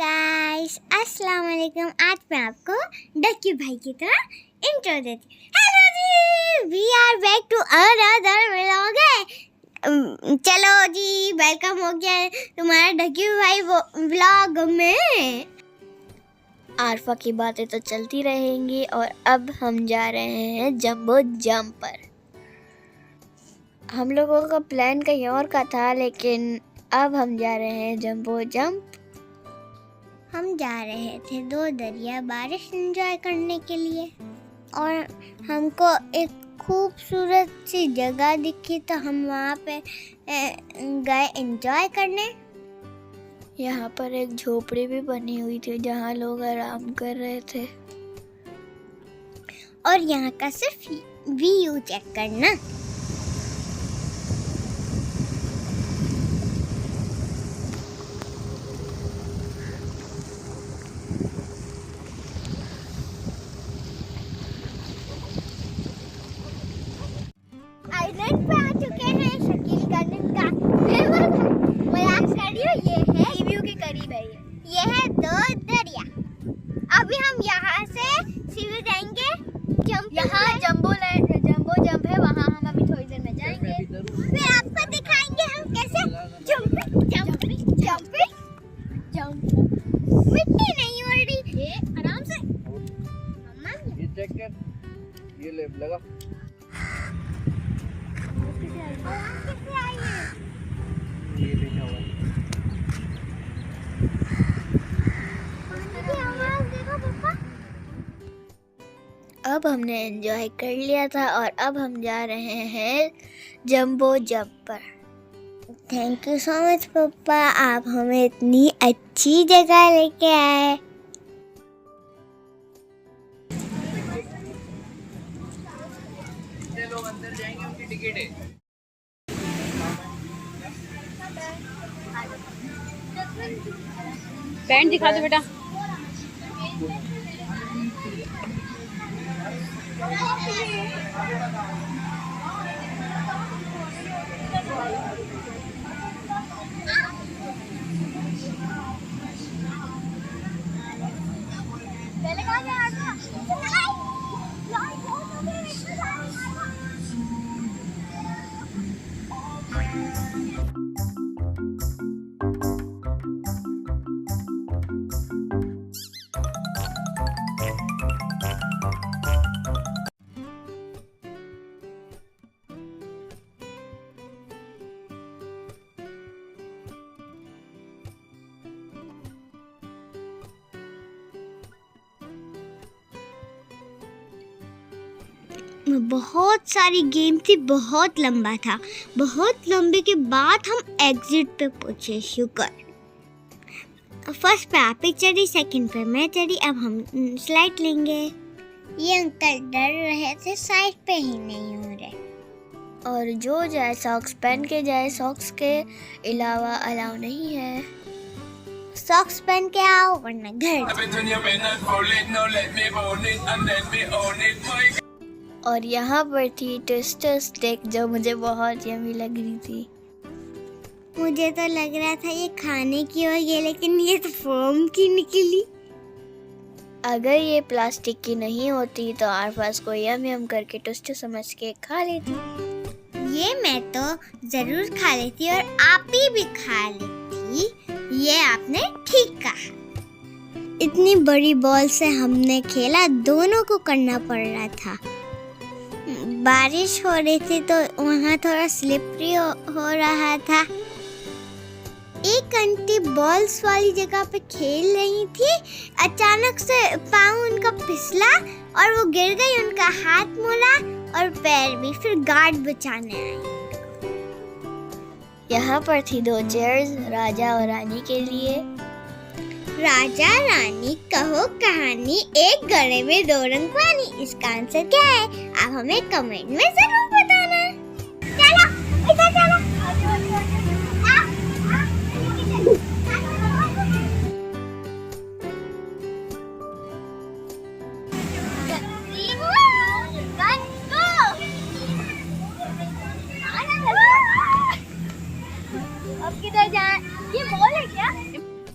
Guys अस्सलाम वालेकुम। आज मैं आपको डक्की भाई की तरह इंट्रो देती हूँ। हेलो जी, we are back to another vlog. चलो जी, वेलकम हो गया है तुम्हारा डक्की भाई व्लॉग में। आरफा की बातें तो चलती रहेंगी और अब हम जा रहे हैं जंबो जंप पर। हम लोगों का प्लान कहीं और का था, लेकिन अब हम जा रहे हैं जंबो जंप। हम जा रहे थे दो दरिया बारिश एंजॉय करने के लिए और हमको एक खूबसूरत सी जगह दिखी तो हम वहाँ पे गए एंजॉय करने। यहाँ पर एक झोपड़ी भी बनी हुई थी जहाँ लोग आराम कर रहे थे और यहाँ का सिर्फ व्यू चेक करना। आइलैंड पे आ चुके हैं शकील गार्डन का मजाक स्टूडियो। ये है व्यू के करीब है। ये है दो दरिया। अभी हम यहाँ से सीधे जाएंगे जंप। यहाँ जंबो जंप है, वहाँ हम अभी थोड़ी देर में जाएंगे। फिर आपको दिखाएंगे हम कैसे जंपिंग। मिट्टी नहीं उड़ रही, ये आराम से। ये चेक कर, ये ले लगा। ये लिखा हुआ है। अब हमने एंजॉय कर लिया था और अब हम जा रहे हैं जंबो जंप पर। थैंक यू सो मच पापा, आप हमें इतनी अच्छी जगह लेके आए। लोग अंदर जाएंगे, उनकी टिकट है। पैंट दिखा दो बेटा। बहुत सारी गेम थी, बहुत लंबा था। बहुत लंबे के बाद हम एग्जिट पे पहुंचे। शुक्र। फर्स्ट पे आप ही चढ़ी, सेकंड पे मैं चढ़ी। अब हम स्लाइड लेंगे। ये अंकल डर रहे थे, साइड पे ही नहीं हो रहे। और जो जाए सॉक्स पहन के जाए, सॉक्स के अलावा अलाउ नहीं है। सॉक्स पहन के आओ वरना घर। और यहाँ पर थी ट्विस्टर स्टिक जो मुझे बहुत यम्मी लग रही थी। मुझे तो लग रहा था ये खाने की होगी, लेकिन ये तो फोम की निकली। अगर ये प्लास्टिक की नहीं होती तो आरफास को यम करके ट्विस्टर समझ के खा लेती। ये मैं तो जरूर खा लेती और आप भी खा लेती। ये आपने ठीक कहा। इतनी बड़ी बॉल से हमने खेला, दोनों को करना पड़ रहा था। बारिश हो रही थी तो वहाँ थोड़ा स्लिपरी हो रहा था। एक आंटी बॉल्स वाली जगह पे खेल रही थी, अचानक से पाँव उनका फिसला और वो गिर गई। उनका हाथ मुड़ा और पैर भी। फिर गार्ड बचाने आए। यहाँ पर थी दो चेयर्स राजा और रानी के लिए। राजा रानी कहो कहानी, एक घड़े में दो रंग पानी। इसका आंसर क्या है? आप हमें कमेंट में जरूर बताना। चलो इधर चलो। अब किधर जाए? ये बॉल है क्या?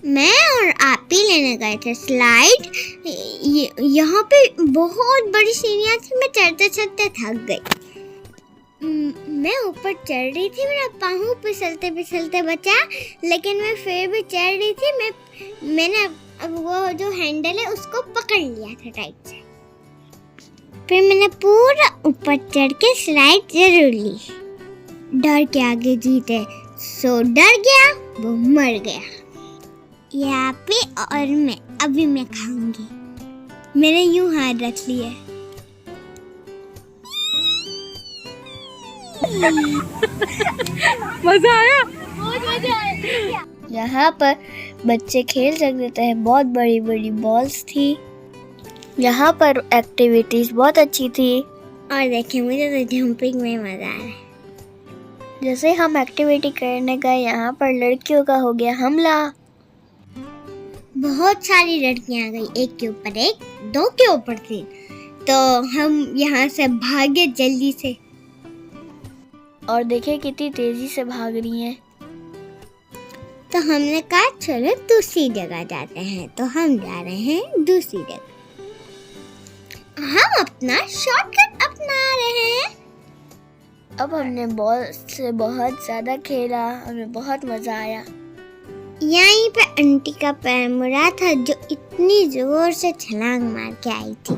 मैं और आप ही खेलने गए थे स्लाइड। यहाँ पे बहुत बड़ी सीढ़ियाँ थी, मैं चढ़ते चढ़ते थक गई। मैं ऊपर चढ़ रही थी, मेरा पाँव फिसलते फिसलते बचा, लेकिन मैं फिर भी चढ़ रही थी। मैंने अब वो जो हैंडल है उसको पकड़ लिया था टाइट से। फिर मैंने पूरा ऊपर चढ़ के स्लाइड जरूर ली। डर के आगे जीते, सो डर गया वो मर गया। यहाँ पे और मैं खाऊंगी। मैंने यूं हाथ रख लिए। मजा आया? बहुत मजा आया। यहाँ पर बच्चे खेल सकते थे, बहुत बड़ी बड़ी बॉल्स थी। यहाँ पर एक्टिविटीज बहुत अच्छी थी। और देखिए मुझे तो जंपिंग में मजा आ रहा है। जैसे हम एक्टिविटी करने गए, यहाँ पर लड़कियों का हो गया हमला। बहुत सारी लड़कियां आ गई, एक के ऊपर एक, दो के ऊपर तीन। तो हम यहाँ से भागे जल्दी से। और देखिए कितनी तेजी से भाग रही हैं। तो हमने कहा चलो दूसरी जगह जाते हैं। तो हम जा रहे हैं दूसरी जगह। हम अपना शॉर्टकट अपना रहे हैं। अब हमने बॉल से बहुत ज़्यादा खेला, हमें बहुत मज़ा आया। यहीं पे आंटी का पैर मुड़ा था, जो इतनी जोर से छलांग मार के आई थी।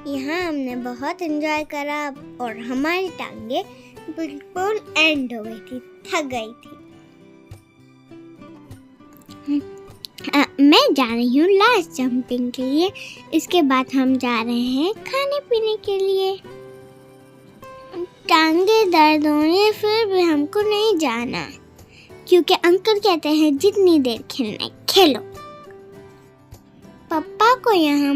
यहाँ हमने बहुत एंजॉय करा और हमारी टांगे बिल्कुल एंड हो गई थी, थक गई थी। मैं जा रही हूँ लास्ट जंपिंग के लिए। इसके बाद हम जा रहे हैं खाने पीने के लिए। टांगे दर्द हो रही है, फिर भी हमको नहीं जाना, क्योंकि अंकल कहते हैं जितनी देर खेलना है खेलो। पापा को यहाँ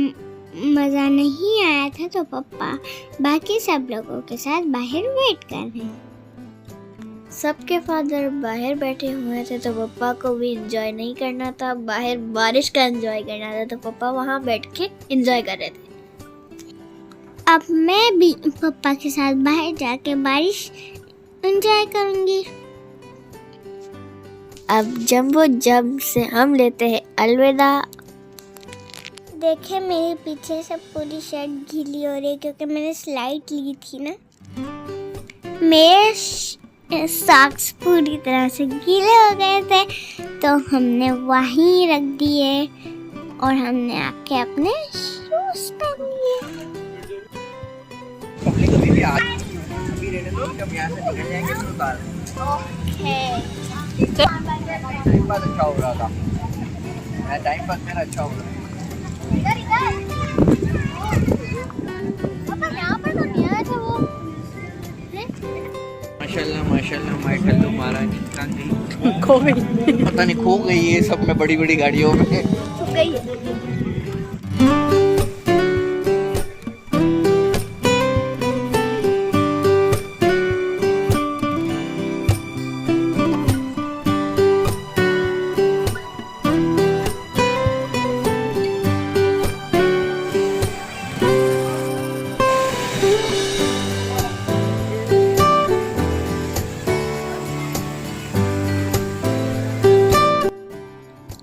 मज़ा नहीं आया था, तो पापा बाकी सब लोगों के साथ बाहर वेट कर रहे हैं। सबके फादर बाहर बैठे हुए थे, तो पापा को भी एंजॉय नहीं करना था, बाहर बारिश का एंजॉय करना था। तो पापा वहाँ बैठ के एंजॉय कर रहे थे। अब मैं भी पापा के साथ बाहर जाके बारिश एंजॉय करूँगी। अब जंबो जंप से हम लेते हैं अलविदा। देखे मेरे पीछे से पूरी शर्ट गीली हो रही है, क्योंकि मैंने स्लाइड ली थी ना। मेरे सॉक्स पूरी तरह से गीले हो गए थे, तो हमने वहीं रख दिए और हमने आके अपने शूज पहन लिए। कभी भी रहने दो, जब यहाँ से निकल जाएंगे तो उतार। टाइम पास अच्छा हो रहा था। टाइम पास मेरा अच्छा हो रहा है। माशाल्लाह माशाल्लाह माशाल्लाह महारानी कहाँ गई? खो गई। पता नहीं खो गई है सब में, बड़ी बड़ी गाड़ियों में।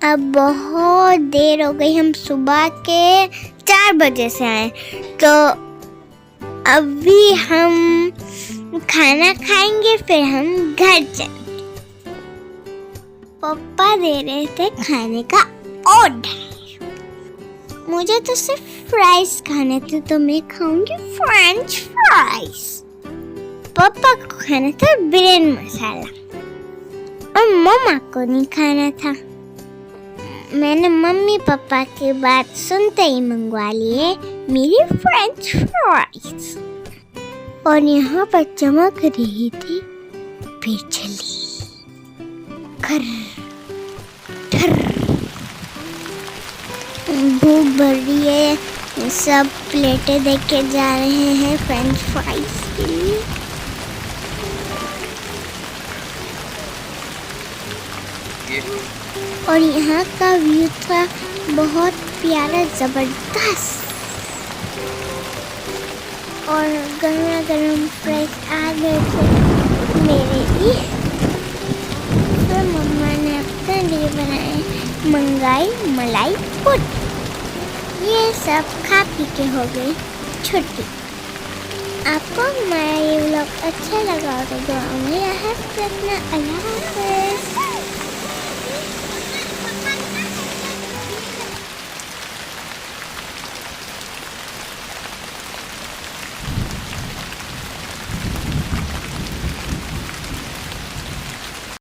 अब बहुत देर हो गई, हम सुबह के 4 बजे से आए। तो अभी हम खाना खाएंगे, फिर हम घर चलेंगे। पापा दे रहे थे खाने का ऑर्डर। मुझे तो सिर्फ फ्राइज खाने थे, तो मैं खाऊंगी फ्रेंच फ्राइज। पापा को खाना था ब्रेड मसाला और मम्मा को नहीं खाना था। मैंने मम्मी पापा की बात सुनते ही मंगवा लिए मेरी फ्रेंच फ्राइज। और यहाँ पर चमक रही थी बिजली। खर ठर भूख भर रही है, सब प्लेटें देख के जा रहे हैं फ्रेंच फ्राइज के लिए। और यहाँ का व्यू था बहुत प्यारा, जबरदस्त। और गर्मा गर्म फ्राइज आ गए थे मेरे लिए। तो मम्मा ने अपने लिए मंगाई मलाई पुट। ये सब खा पी के हो गई छुट्टी। आपको हमारा ये व्लॉग अच्छा लगा तो दुआ में याद रखना। अल्लाह हाफ़िज़।